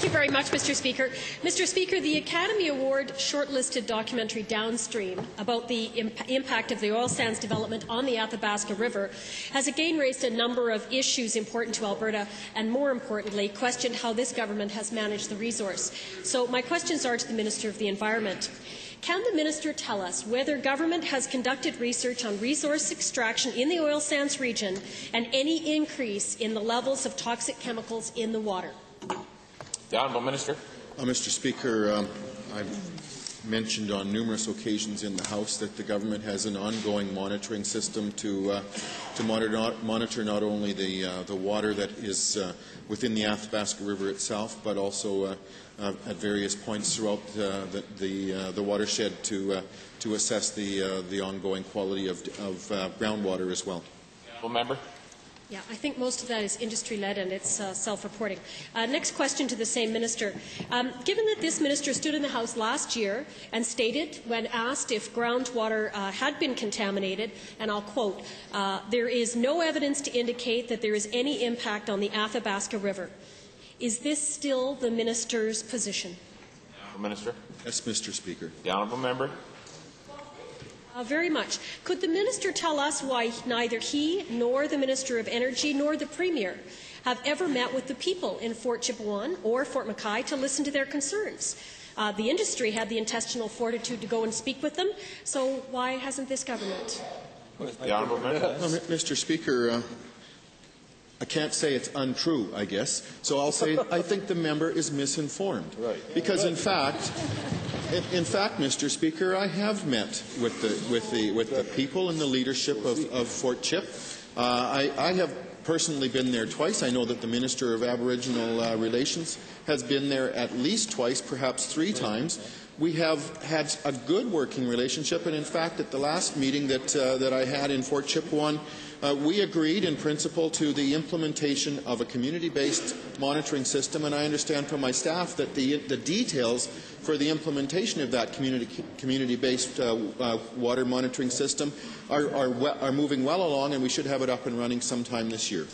Thank you very much, Mr. Speaker. Mr. Speaker, the Academy Award shortlisted documentary Downstream about the impact of the oil sands development on the Athabasca River has again raised a number of issues important to Alberta and, more importantly, questioned how this government has managed the resource. So my questions are to the Minister of the Environment. Can the minister tell us whether government has conducted research on resource extraction in the oil sands region and any increase in the levels of toxic chemicals in the water? The Honourable Minister. Mr. Speaker, I've mentioned on numerous occasions in the House that the government has an ongoing monitoring system to monitor not only the water that is within the Athabasca River itself, but also at various points throughout the watershed to assess the ongoing quality of groundwater as well. Honourable Member. Yeah, I think most of that is industry-led and it's self-reporting. Next question to the same minister. Given that this minister stood in the House last year and stated, when asked if groundwater had been contaminated, and I'll quote, "There is no evidence to indicate that there is any impact on the Athabasca River." Is this still the minister's position? Honourable Minister. Yes, Mr. Speaker. The Honourable Member. Very much. Could the minister tell us why neither he nor the Minister of Energy nor the Premier have ever met with the people in Fort Chipewyan or Fort McKay to listen to their concerns? The industry had the intestinal fortitude to go and speak with them, so why hasn't this government? The Honourable Member. Mr. Speaker, I can't say it's untrue, I guess. So I'll say I think the member is misinformed. Right. Because in fact, Mr. Speaker, I have met with the people and the leadership of Fort Chip. I have personally been there twice. I know that the Minister of Aboriginal Relations has been there at least twice, perhaps 3 times. We have had a good working relationship, and in fact, at the last meeting that I had in Fort Chipewyan, we agreed in principle to the implementation of a community-based monitoring system, and I understand from my staff that the details for the implementation of that community-based water monitoring system are moving well along, and we should have it up and running sometime this year.